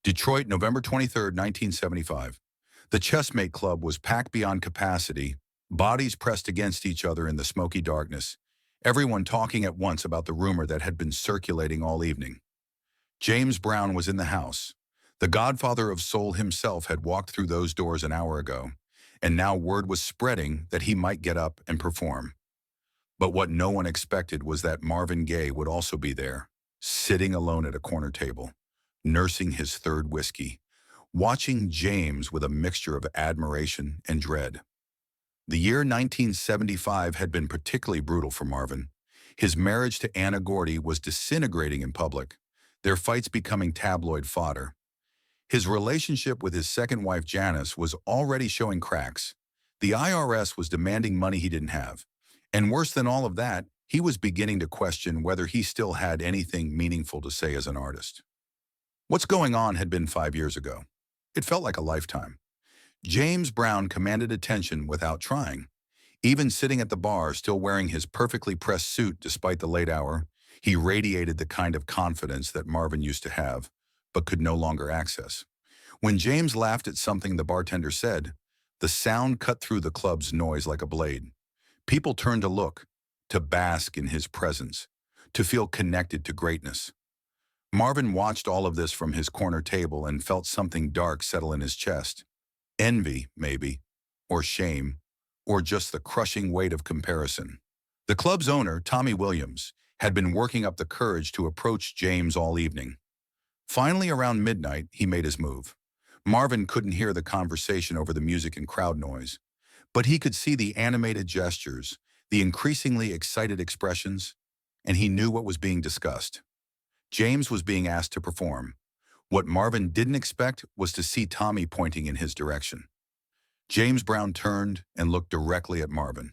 Detroit, November 23rd, 1975. The Chessmate Club was packed beyond capacity, bodies pressed against each other in the smoky darkness, everyone talking at once about the rumor that had been circulating all evening. James Brown was in the house. The godfather of soul himself had walked through those doors an hour ago, and now word was spreading that he might get up and perform. But what no one expected was that Marvin Gaye would also be there, sitting alone at a corner table, nursing his third whiskey, watching James with a mixture of admiration and dread. The year 1975 had been particularly brutal for Marvin. His marriage to Anna Gordy was disintegrating in public, their fights becoming tabloid fodder. His relationship with his second wife Janice was already showing cracks. The IRS was demanding money he didn't have. And worse than all of that, he was beginning to question whether he still had anything meaningful to say as an artist. What's going on had been 5 years ago. It felt like a lifetime. James Brown commanded attention without trying. Even sitting at the bar, still wearing his perfectly pressed suit despite the late hour, he radiated the kind of confidence that Marvin used to have, but could no longer access. When James laughed at something the bartender said, the sound cut through the club's noise like a blade. People turned to look, to bask in his presence, to feel connected to greatness. Marvin watched all of this from his corner table and felt something dark settle in his chest. Envy, maybe, or shame, or just the crushing weight of comparison. The club's owner, Tommy Williams, had been working up the courage to approach James all evening. Finally, around midnight, he made his move. Marvin couldn't hear the conversation over the music and crowd noise, but he could see the animated gestures, the increasingly excited expressions, and he knew what was being discussed. James was being asked to perform. What Marvin didn't expect was to see Tommy pointing in his direction. James Brown turned and looked directly at Marvin.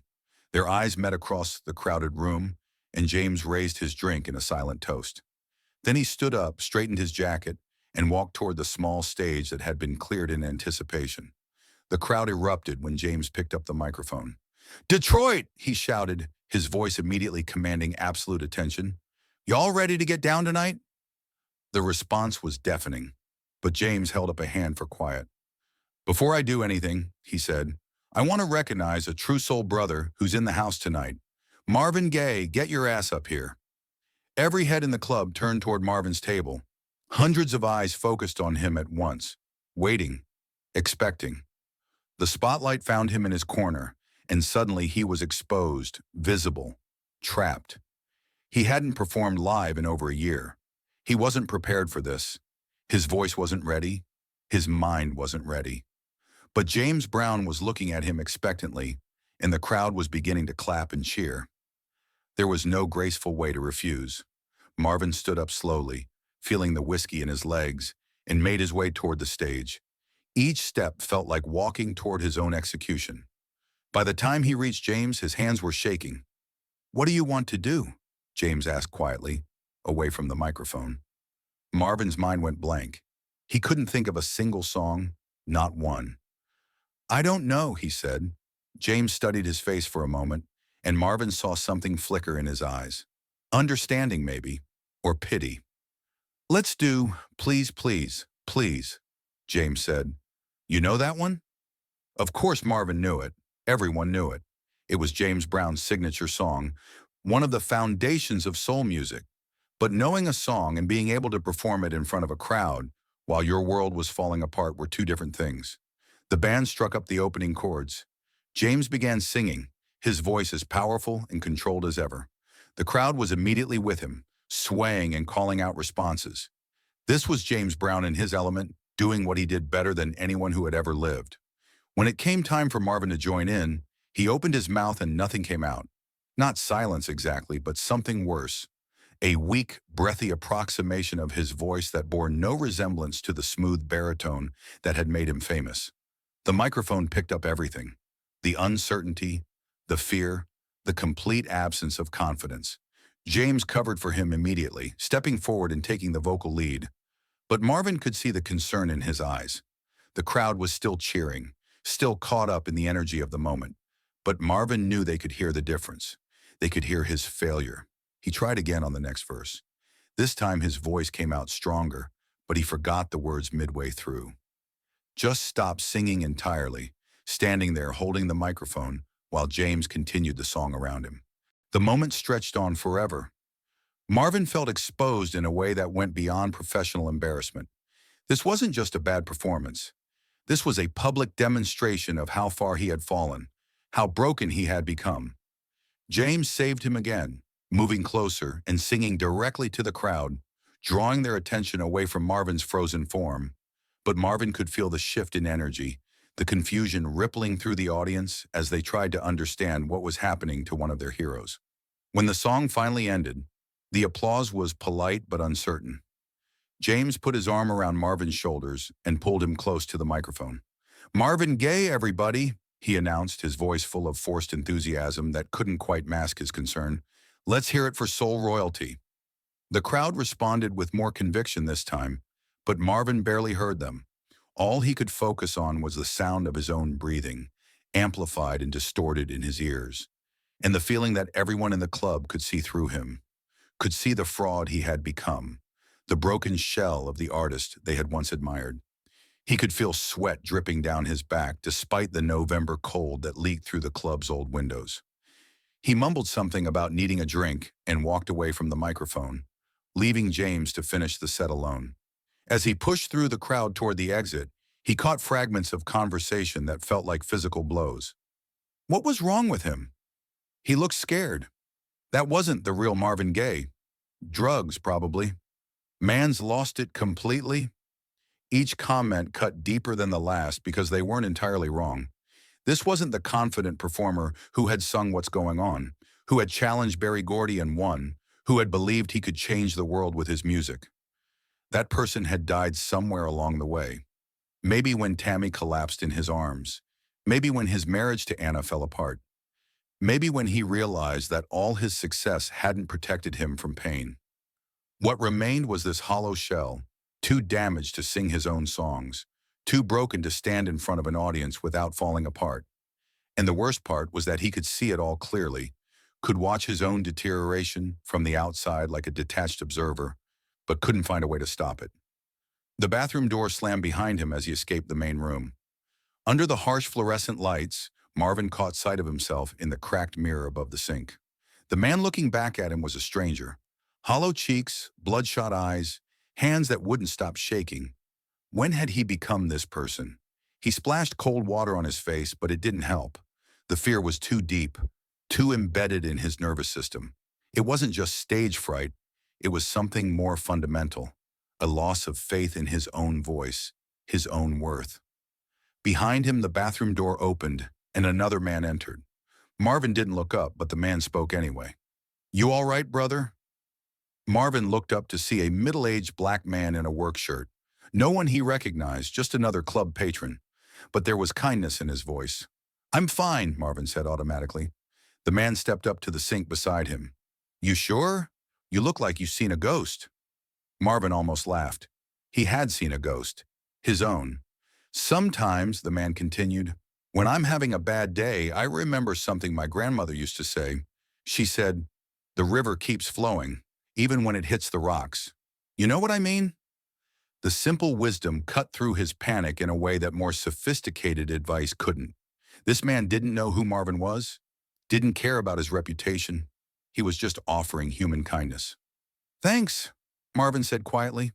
Their eyes met across the crowded room, and James raised his drink in a silent toast. Then he stood up, straightened his jacket, and walked toward the small stage that had been cleared in anticipation. The crowd erupted when James picked up the microphone. "Detroit!" he shouted, his voice immediately commanding absolute attention. "Y'all ready to get down tonight?" The response was deafening, but James held up a hand for quiet. "Before I do anything," he said, "I want to recognize a true soul brother who's in the house tonight. Marvin Gaye, get your ass up here." Every head in the club turned toward Marvin's table. Hundreds of eyes focused on him at once, waiting, expecting. The spotlight found him in his corner, and suddenly he was exposed, visible, trapped. He hadn't performed live in over a year. He wasn't prepared for this. His voice wasn't ready. His mind wasn't ready. But James Brown was looking at him expectantly, and the crowd was beginning to clap and cheer. There was no graceful way to refuse. Marvin stood up slowly, feeling the whiskey in his legs, and made his way toward the stage. Each step felt like walking toward his own execution. By the time he reached James, his hands were shaking. "What do you want to do?" James asked quietly, away from the microphone. Marvin's mind went blank. He couldn't think of a single song, not one. "I don't know," he said. James studied his face for a moment, and Marvin saw something flicker in his eyes. Understanding, maybe, or pity. "Let's do Please, Please, Please," James said. "You know that one?" Of course Marvin knew it. Everyone knew it. It was James Brown's signature song, one of the foundations of soul music. But knowing a song and being able to perform it in front of a crowd while your world was falling apart were two different things. The band struck up the opening chords. James began singing, his voice as powerful and controlled as ever. The crowd was immediately with him, swaying and calling out responses. This was James Brown in his element, doing what he did better than anyone who had ever lived. When it came time for Marvin to join in, he opened his mouth and nothing came out. Not silence exactly, but something worse. A weak, breathy approximation of his voice that bore no resemblance to the smooth baritone that had made him famous. The microphone picked up everything. The uncertainty, the fear, the complete absence of confidence. James covered for him immediately, stepping forward and taking the vocal lead. But Marvin could see the concern in his eyes. The crowd was still cheering, still caught up in the energy of the moment. But Marvin knew they could hear the difference. They could hear his failure. He tried again on the next verse. This time his voice came out stronger, but he forgot the words midway through. Just stopped singing entirely, standing there holding the microphone while James continued the song around him. The moment stretched on forever. Marvin felt exposed in a way that went beyond professional embarrassment. This wasn't just a bad performance. This was a public demonstration of how far he had fallen, how broken he had become. James saved him again, moving closer and singing directly to the crowd, drawing their attention away from Marvin's frozen form. But Marvin could feel the shift in energy, the confusion rippling through the audience as they tried to understand what was happening to one of their heroes. When the song finally ended, the applause was polite but uncertain. James put his arm around Marvin's shoulders and pulled him close to the microphone. "Marvin Gaye, everybody," he announced, his voice full of forced enthusiasm that couldn't quite mask his concern. "Let's hear it for soul royalty." The crowd responded with more conviction this time, but Marvin barely heard them. All he could focus on was the sound of his own breathing, amplified and distorted in his ears, and the feeling that everyone in the club could see through him, could see the fraud he had become, the broken shell of the artist they had once admired. He could feel sweat dripping down his back despite the November cold that leaked through the club's old windows. He mumbled something about needing a drink and walked away from the microphone, leaving James to finish the set alone. As he pushed through the crowd toward the exit, he caught fragments of conversation that felt like physical blows. What was wrong with him? He looked scared. That wasn't the real Marvin Gaye. Drugs, probably. Man's lost it completely. Each comment cut deeper than the last because they weren't entirely wrong. This wasn't the confident performer who had sung What's Going On, who had challenged Berry Gordy and won, who had believed he could change the world with his music. That person had died somewhere along the way. Maybe when Tammy collapsed in his arms. Maybe when his marriage to Anna fell apart. Maybe when he realized that all his success hadn't protected him from pain. What remained was this hollow shell, too damaged to sing his own songs, too broken to stand in front of an audience without falling apart. And the worst part was that he could see it all clearly, could watch his own deterioration from the outside like a detached observer, but couldn't find a way to stop it. The bathroom door slammed behind him as he escaped the main room. Under the harsh fluorescent lights, Marvin caught sight of himself in the cracked mirror above the sink. The man looking back at him was a stranger. Hollow cheeks, bloodshot eyes, hands that wouldn't stop shaking. When had he become this person? He splashed cold water on his face, but it didn't help. The fear was too deep, too embedded in his nervous system. It wasn't just stage fright, it was something more fundamental, a loss of faith in his own voice, his own worth. Behind him, the bathroom door opened, and another man entered. Marvin didn't look up, but the man spoke anyway. "You all right, brother?" Marvin looked up to see a middle-aged black man in a work shirt. No one he recognized, just another club patron. But there was kindness in his voice. "I'm fine," Marvin said automatically. The man stepped up to the sink beside him. "You sure? You look like you've seen a ghost." Marvin almost laughed. He had seen a ghost. His own. "Sometimes," the man continued, "when I'm having a bad day, I remember something my grandmother used to say. She said, 'The river keeps flowing, even when it hits the rocks.' You know what I mean?" The simple wisdom cut through his panic in a way that more sophisticated advice couldn't. This man didn't know who Marvin was, didn't care about his reputation. He was just offering human kindness. "Thanks," Marvin said quietly.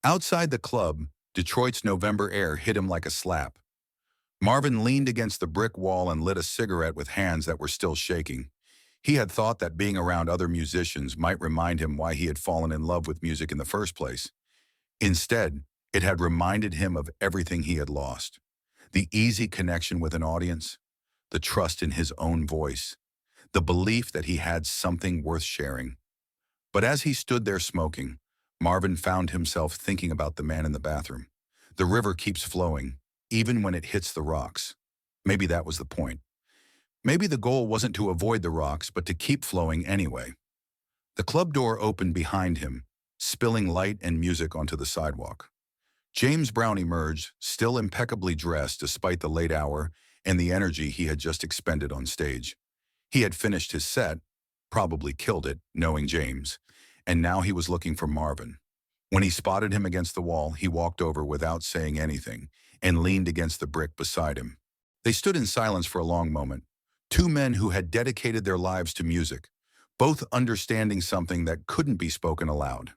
Outside the club, Detroit's November air hit him like a slap. Marvin leaned against the brick wall and lit a cigarette with hands that were still shaking. He had thought that being around other musicians might remind him why he had fallen in love with music in the first place. Instead, it had reminded him of everything he had lost. The easy connection with an audience, the trust in his own voice, the belief that he had something worth sharing. But as he stood there smoking, Marvin found himself thinking about the man in the bathroom. The river keeps flowing, even when it hits the rocks. Maybe that was the point. Maybe the goal wasn't to avoid the rocks, but to keep flowing anyway. The club door opened behind him, spilling light and music onto the sidewalk. James Brown emerged, still impeccably dressed despite the late hour and the energy he had just expended on stage. He had finished his set, probably killed it, knowing James, and now he was looking for Marvin. When he spotted him against the wall, he walked over without saying anything and leaned against the brick beside him. They stood in silence for a long moment, two men who had dedicated their lives to music, both understanding something that couldn't be spoken aloud.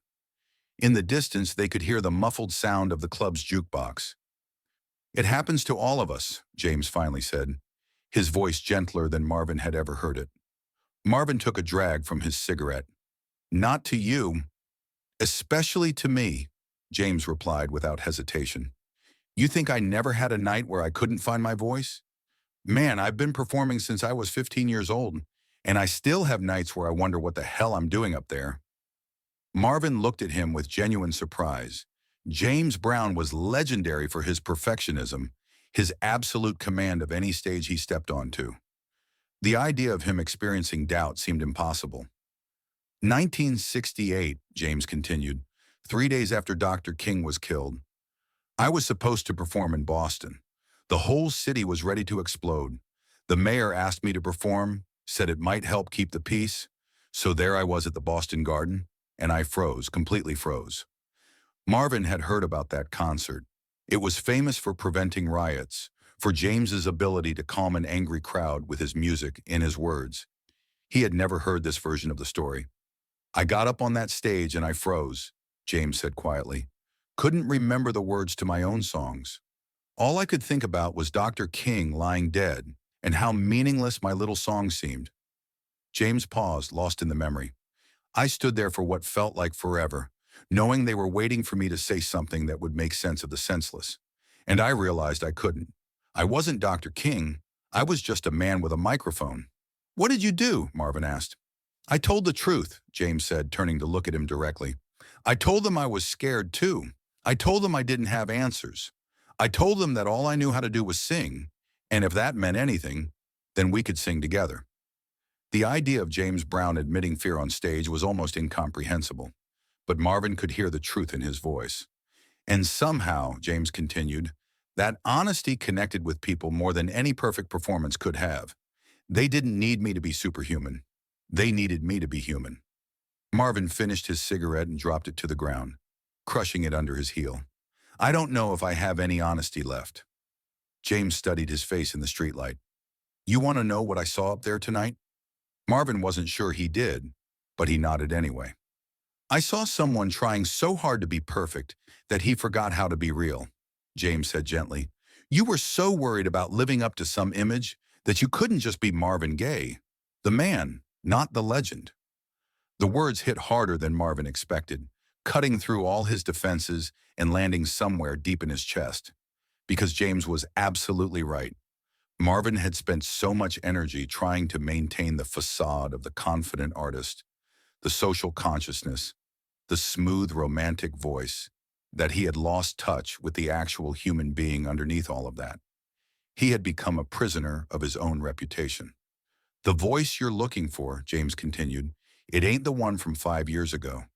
In the distance, they could hear the muffled sound of the club's jukebox. "It happens to all of us," James finally said, his voice gentler than Marvin had ever heard it. Marvin took a drag from his cigarette. "Not to you, especially to me," James replied without hesitation. "You think I never had a night where I couldn't find my voice? Man, I've been performing since I was 15 years old, and I still have nights where I wonder what the hell I'm doing up there." Marvin looked at him with genuine surprise. James Brown was legendary for his perfectionism, his absolute command of any stage he stepped onto. The idea of him experiencing doubt seemed impossible. 1968, James continued, 3 days after Dr. King was killed. I was supposed to perform in Boston. The whole city was ready to explode. The mayor asked me to perform, said it might help keep the peace. So there I was at the Boston Garden, and I froze, completely froze. Marvin had heard about that concert. It was famous for preventing riots, for James's ability to calm an angry crowd with his music and his words. He had never heard this version of the story. "I got up on that stage and I froze," James said quietly. "Couldn't remember the words to my own songs. All I could think about was Dr. King lying dead and how meaningless my little song seemed." James paused, lost in the memory. "I stood there for what felt like forever, knowing they were waiting for me to say something that would make sense of the senseless. And I realized I couldn't. I wasn't Dr. King. I was just a man with a microphone." "What did you do?" Marvin asked. "I told the truth," James said, turning to look at him directly. "I told them I was scared too. I told them I didn't have answers. I told them that all I knew how to do was sing, and if that meant anything, then we could sing together." The idea of James Brown admitting fear on stage was almost incomprehensible, but Marvin could hear the truth in his voice. "And somehow," James continued, "that honesty connected with people more than any perfect performance could have. They didn't need me to be superhuman. They needed me to be human." Marvin finished his cigarette and dropped it to the ground, crushing it under his heel. "I don't know if I have any honesty left." James studied his face in the streetlight. "You want to know what I saw up there tonight?" Marvin wasn't sure he did, but he nodded anyway. "I saw someone trying so hard to be perfect that he forgot how to be real," James said gently. "You were so worried about living up to some image that you couldn't just be Marvin Gaye, the man, not the legend." The words hit harder than Marvin expected, cutting through all his defenses and landing somewhere deep in his chest. Because James was absolutely right. Marvin had spent so much energy trying to maintain the facade of the confident artist, the social consciousness, the smooth romantic voice, that he had lost touch with the actual human being underneath all of that. He had become a prisoner of his own reputation. "The voice you're looking for," James continued, "it ain't the one from 5 years ago.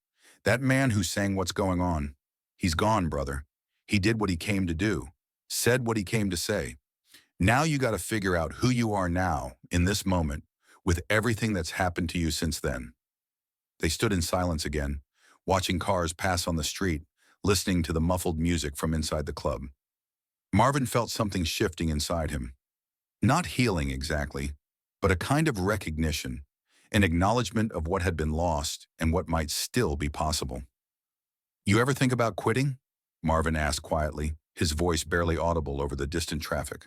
That man who sang What's Going On, he's gone, brother. He did what he came to do, said what he came to say. Now you got to figure out who you are now, in this moment, with everything that's happened to you since then." They stood in silence again, watching cars pass on the street, listening to the muffled music from inside the club. Marvin felt something shifting inside him. Not healing exactly, but a kind of recognition, an acknowledgement of what had been lost and what might still be possible. "You ever think about quitting?" Marvin asked quietly, his voice barely audible over the distant traffic.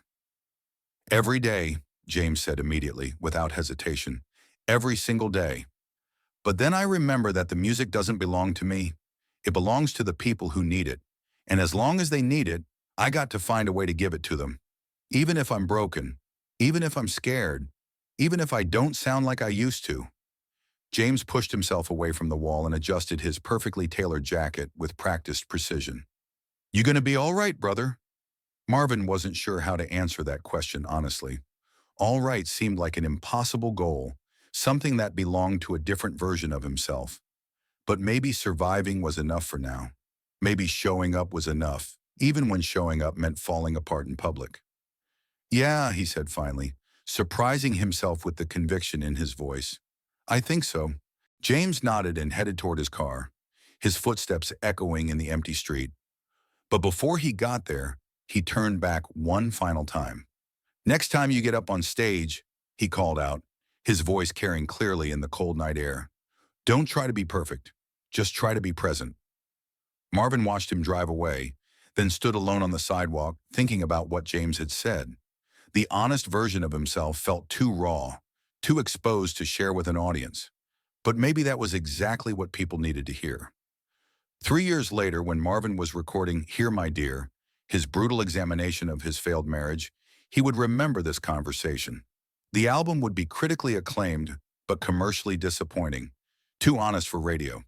"Every day," James said immediately, without hesitation. "Every single day. But then I remember that the music doesn't belong to me. It belongs to the people who need it. And as long as they need it, I got to find a way to give it to them. Even if I'm broken, even if I'm scared, even if I don't sound like I used to." James pushed himself away from the wall and adjusted his perfectly tailored jacket with practiced precision. "You gonna be all right, brother?" Marvin wasn't sure how to answer that question honestly. All right seemed like an impossible goal, something that belonged to a different version of himself. But maybe surviving was enough for now. Maybe showing up was enough, even when showing up meant falling apart in public. "Yeah," he said finally, surprising himself with the conviction in his voice. "I think so." James nodded and headed toward his car. his footsteps echoing in the empty street. But before he got there, he turned back one final time. "Next time you get up on stage," he called out, his voice carrying clearly in the cold night air, "don't try to be perfect. Just try to be present." Marvin watched him drive away, then stood alone on the sidewalk, thinking about what James had said. The honest version of himself felt too raw, too exposed to share with an audience. But maybe that was exactly what people needed to hear. 3 years later, when Marvin was recording "Here, My Dear," his brutal examination of his failed marriage, he would remember this conversation. The album would be critically acclaimed, but commercially disappointing, too honest for radio.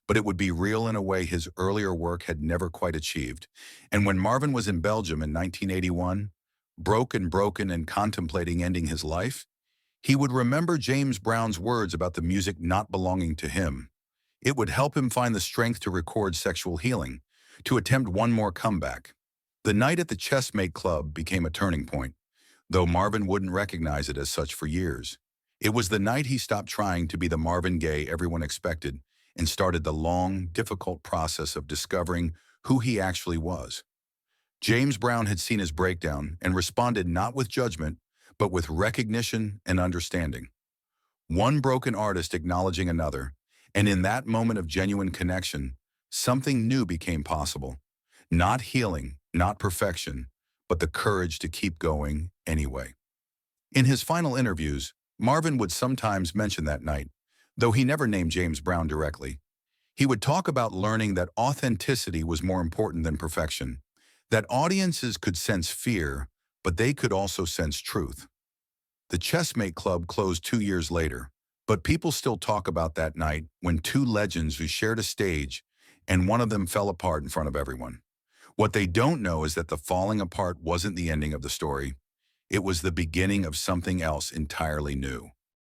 But it would be real in a way his earlier work had never quite achieved. And when Marvin was in Belgium in 1981, broken and contemplating ending his life, he would remember James Brown's words about the music not belonging to him. It would help him find the strength to record Sexual Healing, to attempt one more comeback. The night at the Chessmate Club became a turning point, though Marvin wouldn't recognize it as such for years. It was the night he stopped trying to be the Marvin Gaye everyone expected and started the long, difficult process of discovering who he actually was. James Brown had seen his breakdown and responded not with judgment, but with recognition and understanding. One broken artist acknowledging another, and in that moment of genuine connection, something new became possible. Not healing, not perfection, but the courage to keep going anyway. In his final interviews, Marvin would sometimes mention that night, though he never named James Brown directly. He would talk about learning that authenticity was more important than perfection, that audiences could sense fear, but they could also sense truth. The Chessmate Club closed 2 years later, but people still talk about that night when two legends who shared a stage and one of them fell apart in front of everyone. What they don't know is that the falling apart wasn't the ending of the story. It was the beginning of something else entirely new.